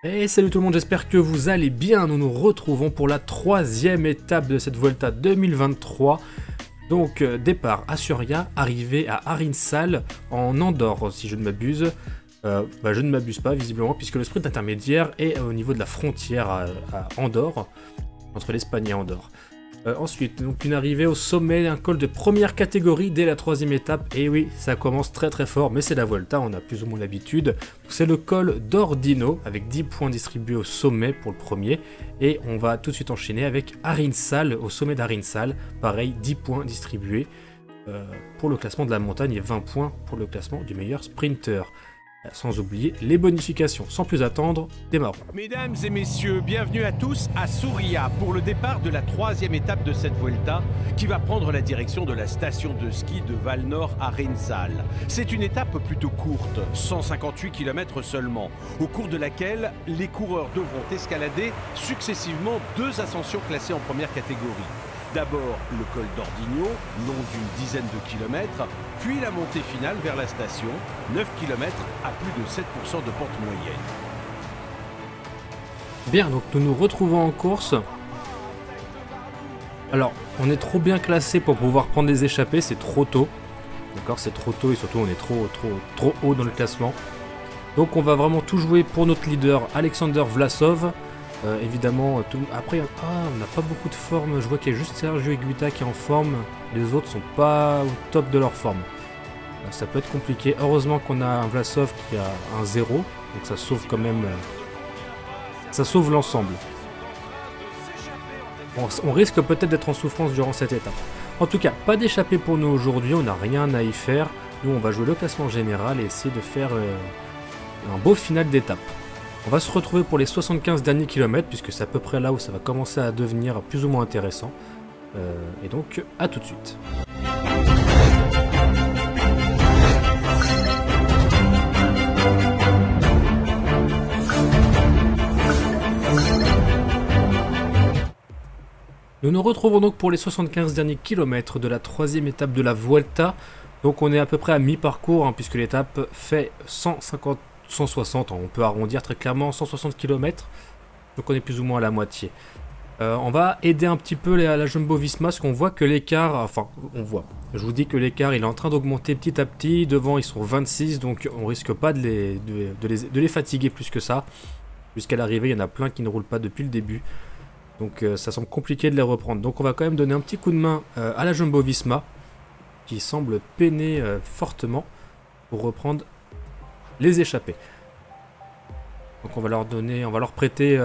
Et salut tout le monde, j'espère que vous allez bien. Nous nous retrouvons pour la troisième étape de cette Vuelta 2023. Donc départ à Suria, arrivée à Arinsal en Andorre si je ne m'abuse. Je ne m'abuse pas visiblement puisque le sprint intermédiaire est au niveau de la frontière à Andorre, entre l'Espagne et Andorre. Ensuite, donc une arrivée au sommet, un col de première catégorie dès la troisième étape. Et oui, ça commence très très fort, mais c'est la Vuelta, on a plus ou moins l'habitude. C'est le col d'Ordino, avec 10 points distribués au sommet pour le premier. Et on va tout de suite enchaîner avec Arinsal, au sommet d'Arinsal. Pareil, 10 points distribués pour le classement de la montagne et 20 points pour le classement du meilleur sprinter. Sans oublier les bonifications. Sans plus attendre, démarrons. Mesdames et messieurs, bienvenue à tous à Suria pour le départ de la troisième étape de cette Vuelta qui va prendre la direction de la station de ski de Valnor à Arinsal. C'est une étape plutôt courte, 158 km seulement, au cours de laquelle les coureurs devront escalader successivement deux ascensions classées en première catégorie. D'abord le col d'Ordino, long d'une dizaine de kilomètres, puis la montée finale vers la station, 9 km à plus de 7% de pente moyenne. Bien, donc nous nous retrouvons en course. Alors, on est trop bien classé pour pouvoir prendre des échappées, c'est trop tôt. D'accord, c'est trop tôt et surtout on est trop haut dans le classement. Donc on va vraiment tout jouer pour notre leader Alexander Vlasov. Évidemment, après, on n'a pas beaucoup de forme. Je vois qu'il y a juste Sergio Higuita qui est en forme. Les autres sont pas au top de leur forme. Ça peut être compliqué. Heureusement qu'on a un Vlasov qui a un 0. Donc ça sauve quand même... ça sauve l'ensemble. On risque peut-être d'être en souffrance durant cette étape. En tout cas, pas d'échappée pour nous aujourd'hui. On n'a rien à y faire. Nous, on va jouer le classement général et essayer de faire un beau final d'étape. On va se retrouver pour les 75 derniers kilomètres, puisque c'est à peu près là où ça va commencer à devenir plus ou moins intéressant. Et donc, à tout de suite. Nous nous retrouvons donc pour les 75 derniers kilomètres de la troisième étape de la Vuelta. Donc on est à peu près à mi-parcours, hein, puisque l'étape fait 160, on peut arrondir très clairement, 160 km, donc on est plus ou moins à la moitié. On va aider un petit peu la Jumbo-Visma, parce qu'on voit que l'écart, je vous dis que l'écart il est en train d'augmenter petit à petit, devant ils sont 26, donc on risque pas de les fatiguer plus que ça. Jusqu'à l'arrivée, il y en a plein qui ne roulent pas depuis le début, donc ça semble compliqué de les reprendre. Donc on va quand même donner un petit coup de main à la Jumbo-Visma, qui semble peiner fortement pour reprendre les échappés. Donc on va leur prêter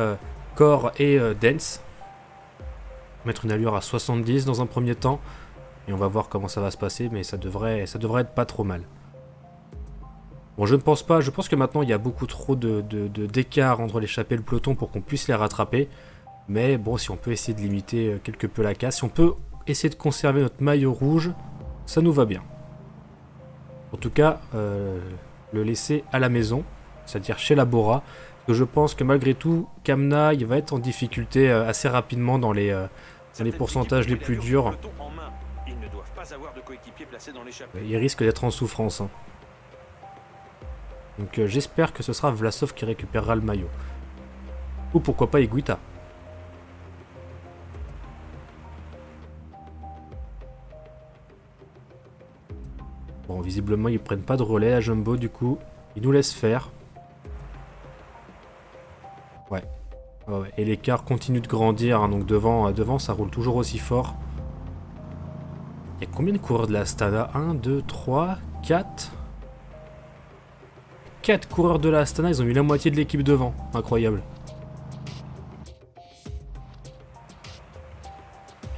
Core et Dance. Mettre une allure à 70 dans un premier temps. Et on va voir comment ça va se passer, mais ça devrait être pas trop mal. Bon, je ne pense pas, je pense que maintenant il y a beaucoup trop d'écart entre l'échappée et le peloton pour qu'on puisse les rattraper. Mais bon, si on peut essayer de limiter quelque peu la casse, si on peut essayer de conserver notre maillot rouge, ça nous va bien. En tout cas, le laisser à la maison, c'est-à-dire chez la Bora, parce que je pense que malgré tout, Kamna il va être en difficulté assez rapidement dans les pourcentages les plus durs. Il risque d'être en souffrance. Hein. Donc j'espère que ce sera Vlasov qui récupérera le maillot. Ou pourquoi pas Higuita. Bon, visiblement, ils prennent pas de relais à Jumbo, du coup. Ils nous laissent faire. Ouais. Et l'écart continue de grandir, hein, donc devant, ça roule toujours aussi fort. Il y a combien de coureurs de la Astana? 1, 2, 3, 4... 4 coureurs de la Astana, ils ont mis la moitié de l'équipe devant. Incroyable.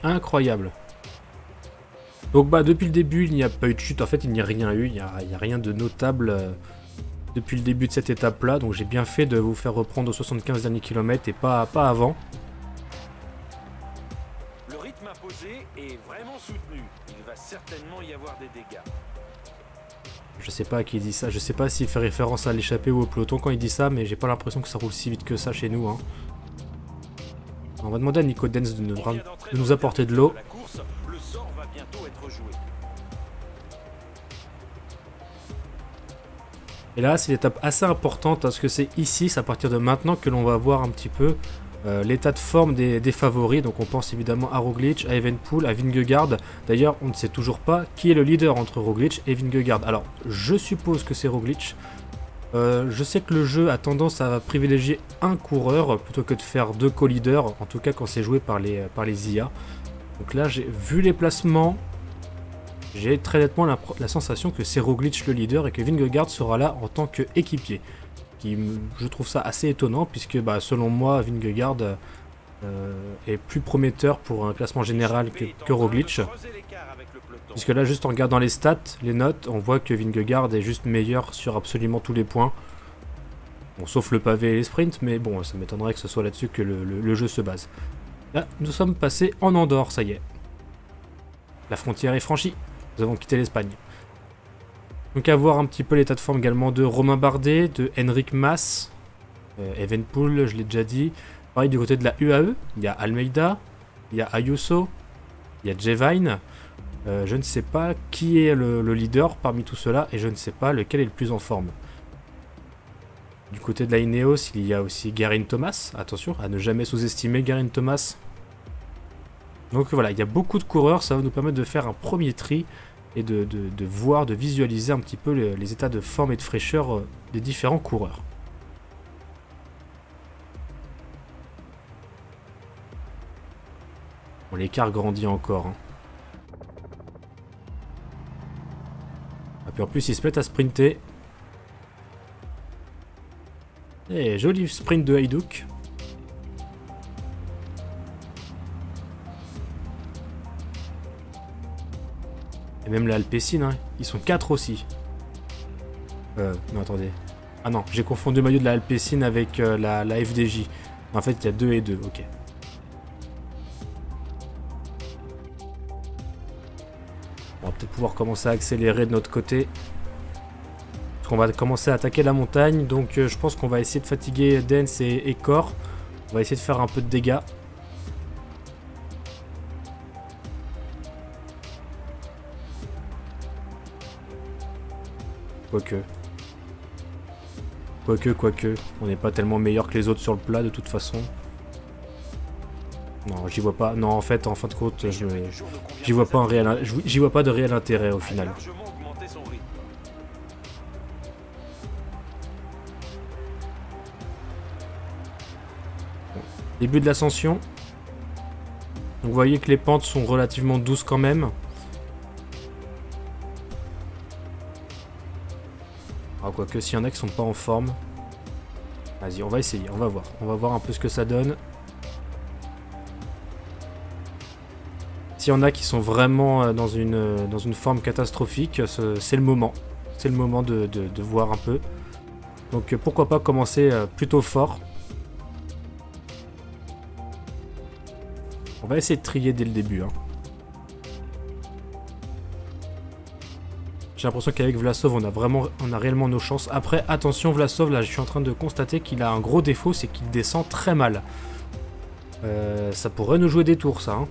Incroyable. Donc depuis le début, il n'y a pas eu de chute. En fait, il n'y a rien eu. Il n'y a rien de notable depuis le début de cette étape-là. Donc j'ai bien fait de vous faire reprendre aux 75 derniers kilomètres et pas avant. Le rythme imposé est vraiment soutenu. Il va certainement y avoir des dégâts. Je sais pas à qui il dit ça. Je sais pas s'il fait référence à l'échappée ou au peloton quand il dit ça, mais j'ai pas l'impression que ça roule si vite que ça chez nous. Hein. On va demander à Nico Dens de nous apporter de l'eau. Le sort va bientôt être joué. Et là, c'est l'étape assez importante parce que c'est ici, c'est à partir de maintenant que l'on va voir un petit peu l'état de forme des favoris. Donc on pense évidemment à Roglic, à Evenepoel, à Vingegaard. D'ailleurs, on ne sait toujours pas qui est le leader entre Roglic et Vingegaard. Alors, je suppose que c'est Roglic. Je sais que le jeu a tendance à privilégier un coureur plutôt que de faire deux co-leaders, en tout cas quand c'est joué par les IA. Donc là, j'ai vu les placements. J'ai très nettement la sensation que c'est Roglic le leader et que Vingegaard sera là en tant qu'équipier. Je trouve ça assez étonnant puisque selon moi Vingegaard est plus prometteur pour un classement général que Roglic. Puisque là juste en regardant les stats, les notes, on voit que Vingegaard est juste meilleur sur absolument tous les points. Bon, sauf le pavé et les sprints, mais bon, ça m'étonnerait que ce soit là-dessus que le jeu se base. Là, nous sommes passés en Andorre, ça y est. La frontière est franchie. Nous avons quitté l'Espagne. Donc à voir un petit peu l'état de forme également de Romain Bardet, de Enric Mas, Evenepoel, je l'ai déjà dit. Pareil du côté de la UAE, il y a Almeida, il y a Ayuso, il y a Jevine. Je ne sais pas qui est le leader parmi tout cela et je ne sais pas lequel est le plus en forme. Du côté de la Ineos, il y a aussi Geraint Thomas. Attention à ne jamais sous-estimer Geraint Thomas. Donc voilà, il y a beaucoup de coureurs, ça va nous permettre de faire un premier tri et de voir, de visualiser un petit peu les états de forme et de fraîcheur des différents coureurs. Bon, l'écart grandit encore. Hein. Et puis en plus, ils se mettent à sprinter. Et joli sprint de Hajduk. Et même la Alpecin, hein, ils sont 4 aussi. Non, attendez. Ah non, j'ai confondu le maillot de la Alpecin avec la FDJ. En fait, il y a 2 et 2, ok. On va peut-être pouvoir commencer à accélérer de notre côté. Parce qu'on va commencer à attaquer la montagne. Donc je pense qu'on va essayer de fatiguer Dens et Cor. On va essayer de faire un peu de dégâts. Quoique, on n'est pas tellement meilleur que les autres sur le plat de toute façon. Non, j'y vois pas. Non, en fait, en fin de compte, j'y vois pas j'y vois pas de réel intérêt au final. Bon. Début de l'ascension. Donc vous voyez que les pentes sont relativement douces quand même. Quoique s'il y en a qui sont pas en forme. Vas-y, on va essayer, on va voir. On va voir un peu ce que ça donne. S'il y en a qui sont vraiment dans une forme catastrophique, c'est le moment. C'est le moment de voir un peu. Donc pourquoi pas commencer plutôt fort. On va essayer de trier dès le début. Hein. J'ai l'impression qu'avec Vlasov, on a réellement nos chances. Après, attention, Vlasov, là, je suis en train de constater qu'il a un gros défaut, c'est qu'il descend très mal. Ça pourrait nous jouer des tours, ça. Hein.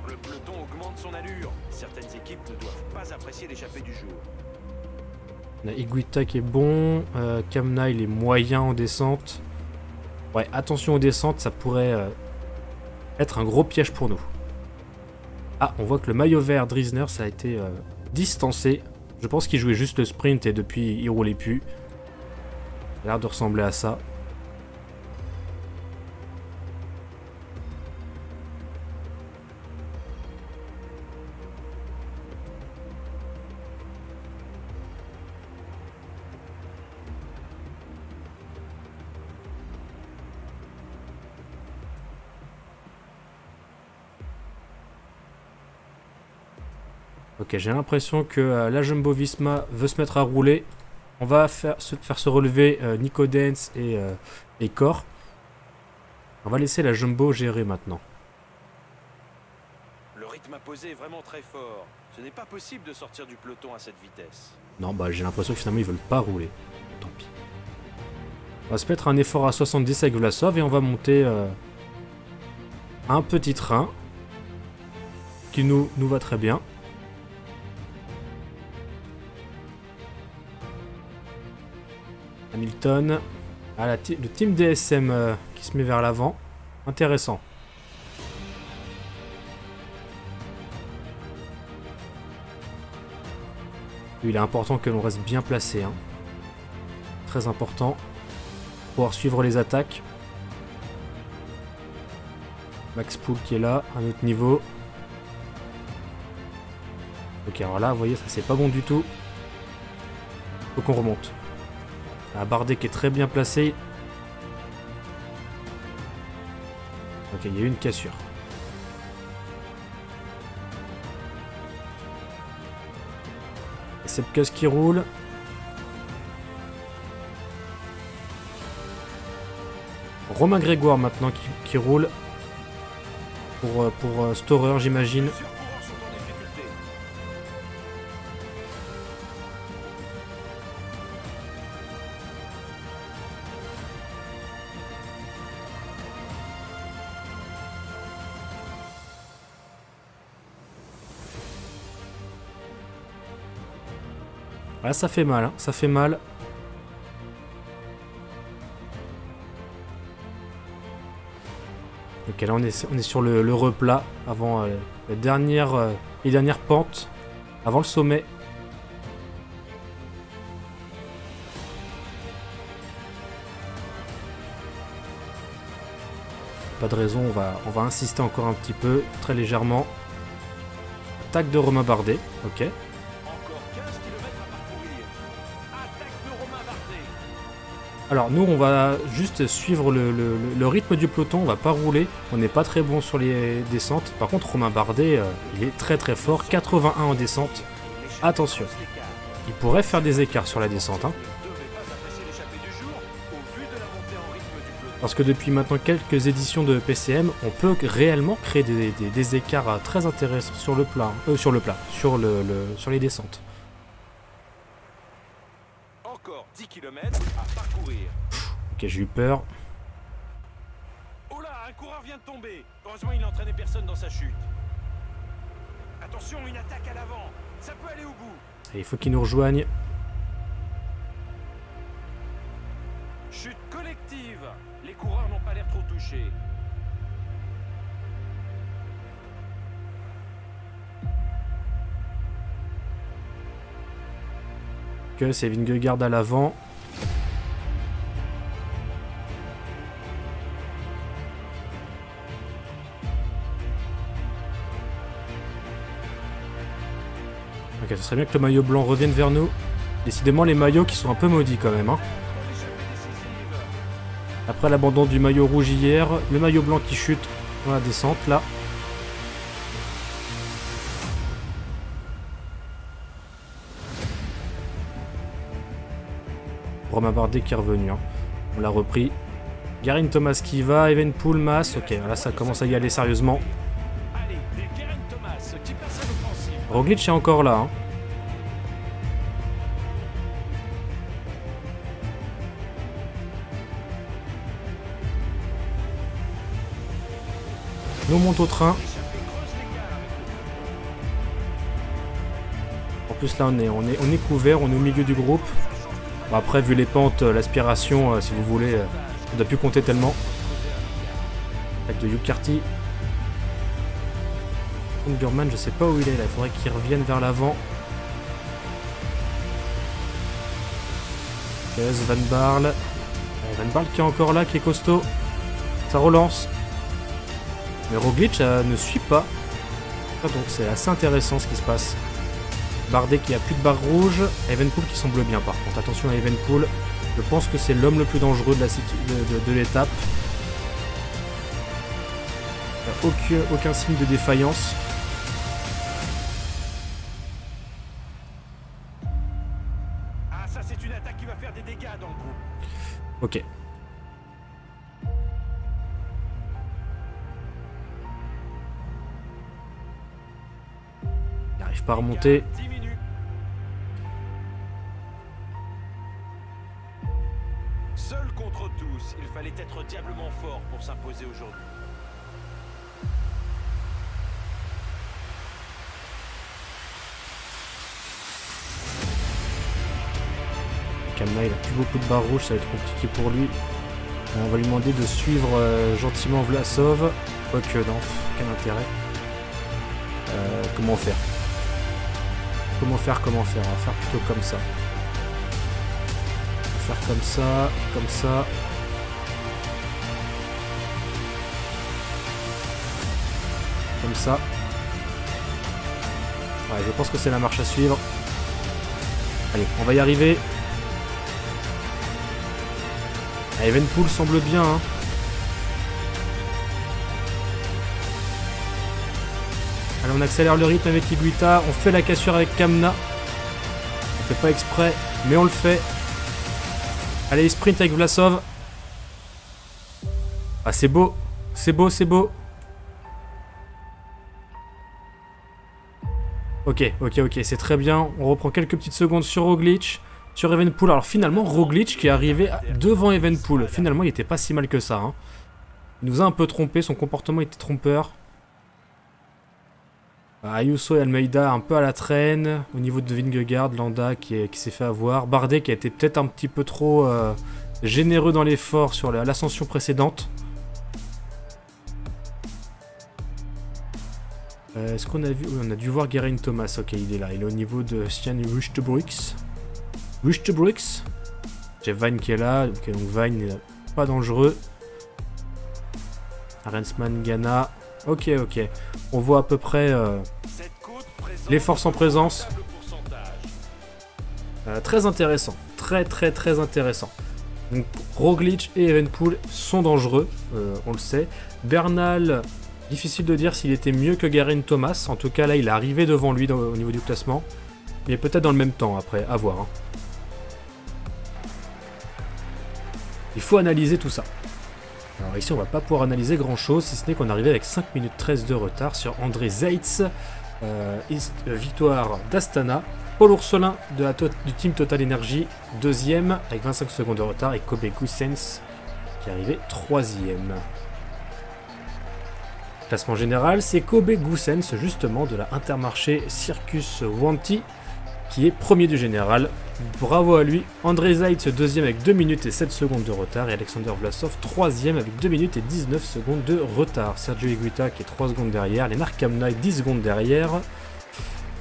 Le peloton augmente son allure. Certaines équipes ne doivent pas apprécier l'échappée du jour. On a Higuita qui est bon. Kamna, il est moyen en descente. Ouais, attention aux descentes, ça pourrait être un gros piège pour nous. Ah, on voit que le maillot vert Driesner, ça a été distancé. Je pense qu'il jouait juste le sprint et depuis il roulait plus. Il a l'air de ressembler à ça. Ok, j'ai l'impression que la Jumbo-Visma veut se mettre à rouler. On va faire se relever Nico Dens et Cor. On va laisser la Jumbo gérer maintenant. Le rythme imposé est vraiment très fort. Ce n'est pas possible de sortir du peloton à cette vitesse. Non, bah j'ai l'impression que finalement ils veulent pas rouler. Tant pis. On va se mettre un effort à 70 avec Vlasov et on va monter un petit train qui nous va très bien. Payton. Ah, le team DSM qui se met vers l'avant. Intéressant. Il est important que l'on reste bien placé. Hein. Très important. Pour pouvoir suivre les attaques. Max Pool qui est là, un autre niveau. Ok, alors là, vous voyez, ça c'est pas bon du tout. Faut qu'on remonte. La Bardet qui est très bien placée. Ok, il y a eu une cassure. Sepkus qui roule. Romain Grégoire maintenant qui roule. Pour Storer, j'imagine. Là, ça fait mal, hein, ça fait mal. Ok, là on est sur le replat avant les dernières pentes, avant le sommet. Pas de raison, on va insister encore un petit peu, très légèrement. Attaque de Romain Bardet, ok. Alors nous on va juste suivre le rythme du peloton, on va pas rouler, on n'est pas très bon sur les descentes. Par contre Romain Bardet, il est très très fort, 81 en descente. Attention, il pourrait faire des écarts sur la descente. Hein. Parce que depuis maintenant quelques éditions de PCM, on peut réellement créer des écarts très intéressants sur le plat, sur les descentes. Encore 10 km à parcourir. Ok, j'ai eu peur. Oh là, un coureur vient de tomber. Heureusement, il n'entraînait personne dans sa chute. Attention, une attaque à l'avant. Ça peut aller au bout. Et il faut qu'il nous rejoigne. Chute collective. Les coureurs n'ont pas l'air trop touchés. C'est Vingegaard à l'avant. Ok, ce serait bien que le maillot blanc revienne vers nous. Décidément les maillots qui sont un peu maudits quand même. Hein. Après l'abandon du maillot rouge hier, le maillot blanc qui chute dans la descente là. Romain Bardet qui est revenu, hein. On l'a repris. Garin Thomas qui va, Evenepoel, Mas. Ok, là ça commence à y aller sérieusement. Roglic est encore là. Hein. Nous on monte au train. En plus là on est couvert, on est au milieu du groupe. Bon, après, vu les pentes, l'aspiration, si vous voulez, on ne doit plus compter tellement. Avec de Hugh Carty. Ungerman, je sais pas où il est là, il faudrait qu'il revienne vers l'avant. Van Barle. Van Barle qui est encore là, qui est costaud. Ça relance. Mais Roglic ne suit pas. Donc c'est assez intéressant ce qui se passe. Bardet qui a plus de barre rouge, Evenepoel qui semble bien par contre. Attention à Evenepoel, je pense que c'est l'homme le plus dangereux de l'étape. Aucun signe de défaillance. Ah ça c'est une attaque qui va faire des dégâts dans le groupe. Ok. Il n'arrive pas à remonter. Seul contre tous, il fallait être diablement fort pour s'imposer aujourd'hui. Kamna, il a plus beaucoup de barres rouges, ça va être compliqué pour lui. On va lui demander de suivre gentiment Vlasov. Quoique non, quel intérêt. Comment faire? Comment faire? On va faire plutôt comme ça. On va faire comme ça, comme ça. Comme ça. Ouais, je pense que c'est la marche à suivre. Allez, on va y arriver. Ah, Evenpool semble bien, hein. Allez, on accélère le rythme avec Higuita. On fait la cassure avec Kamna. On fait pas exprès, mais on le fait. Allez, sprint avec Vlasov. Ah, c'est beau. C'est beau, c'est beau. Ok, c'est très bien. On reprend quelques petites secondes sur Roglic. Sur Evenpool. Alors finalement, Roglic qui est arrivé devant Evenpool. Finalement, il était pas si mal que ça, hein. Il nous a un peu trompé. Son comportement était trompeur. Ayuso et Almeida un peu à la traîne. Au niveau de Vingegaard, Landa qui s'est fait avoir. Bardet qui a été peut-être un petit peu trop généreux dans l'effort sur l'ascension précédente. Est-ce qu'on a vu... Oui, on a dû voir Geraint Thomas. Ok, il est là. Il est au niveau de Stian Wüstebroeks. J'ai Vine qui est là. Ok, donc Vine n'est pas dangereux. Arensman, Ghana. Ok. On voit à peu près les forces en présence. Très intéressant. Très intéressant. Donc, Roglic et Evenpool sont dangereux. On le sait. Bernal... Difficile de dire s'il était mieux que Geraint Thomas. En tout cas, là, il est arrivé devant lui au niveau du classement. Mais peut-être dans le même temps, après, à voir. Hein. Il faut analyser tout ça. Alors ici, on va pas pouvoir analyser grand-chose, si ce n'est qu'on est arrivé avec 5 minutes 13 de retard sur André Zeitz. Victoire d'Astana. Paul Ourselin du team Total Energy, deuxième, avec 25 secondes de retard. Et Kobe Goussens, qui est arrivé troisième. Classement général, c'est Kobe Goussens, justement, de la Intermarché Circus Wanty, qui est premier du général. Bravo à lui. André Zeitz, deuxième avec 2 minutes et 7 secondes de retard. Et Alexander Vlasov, troisième avec 2 minutes et 19 secondes de retard. Sergio Higuita qui est 3 secondes derrière. Lennart Kamna est 10 secondes derrière.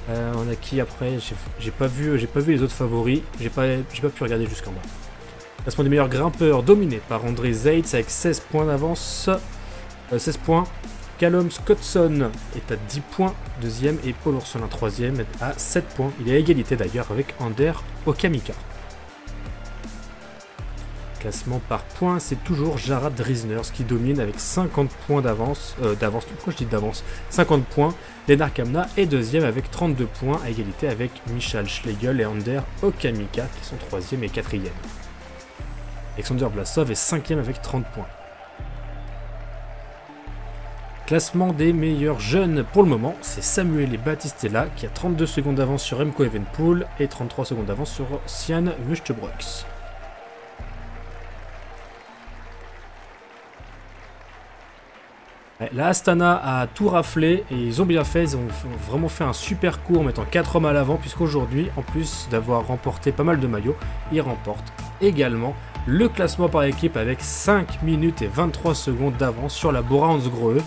On a qui après? J'ai pas vu les autres favoris. J'ai pas pu regarder jusqu'en bas. Classement des meilleurs grimpeurs dominé par André Zeitz avec 16 points d'avance. 16 points. Callum Scottson est à 10 points, deuxième, et Paul Ourselin, troisième, est à 7 points. Il est à égalité d'ailleurs avec Ander Okamika. Classement par points, c'est toujours Jarrad Riesners qui domine avec 50 points d'avance. Pourquoi je dis d'avance? 50 points. Lennart Kamna est deuxième avec 32 points, à égalité avec Michael Schlegel et Ander Okamika qui sont troisième et quatrième. Alexander Vlasov est cinquième avec 30 points. Classement des meilleurs jeunes pour le moment, c'est Samuel Battistella qui a 32 secondes d'avance sur Remco Evenpool et 33 secondes d'avance sur Stian Wüstebroeks. La Astana a tout raflé et ils ont bien fait, ils ont vraiment fait un super coup en mettant 4 hommes à l'avant puisqu'aujourd'hui, en plus d'avoir remporté pas mal de maillots, ils remportent également le classement par équipe avec 5 minutes et 23 secondes d'avance sur la Bora Hansgrohe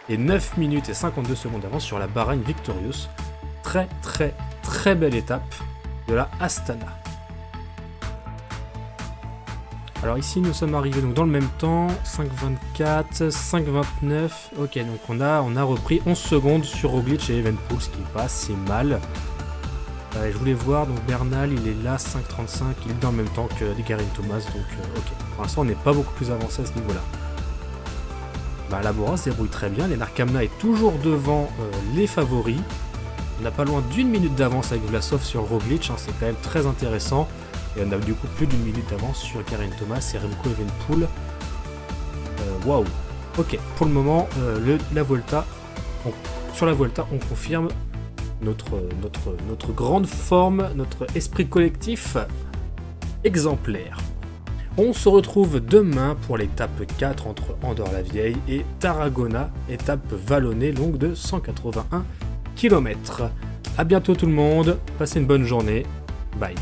et 9 minutes et 52 secondes d'avance sur la Bahrain Victorious. Très belle étape de la Astana. Alors ici nous sommes arrivés donc dans le même temps, 5.24, 5.29, ok donc on a repris 11 secondes sur Roglic et Evenpool, ce qui n'est pas si mal. Je voulais voir, donc Bernal il est là, 5.35, il est dans le même temps que Geraint Thomas, donc ok. Pour l'instant on n'est pas beaucoup plus avancé à ce niveau-là. La Bora se débrouille très bien, Lennart Kamna est toujours devant les favoris. On n'a pas loin d'1 minute d'avance avec Vlasov sur Roglic, hein, c'est quand même très intéressant. Et on a du coup plus d'1 minute d'avance sur Geraint Thomas et Remco Evenpool. Waouh. Ok, pour le moment, sur la Vuelta, on confirme notre grande forme, notre esprit collectif exemplaire. On se retrouve demain pour l'étape 4 entre Andorre-la-Vieille et Tarragona, étape vallonnée longue de 181 km. A bientôt tout le monde, passez une bonne journée, bye.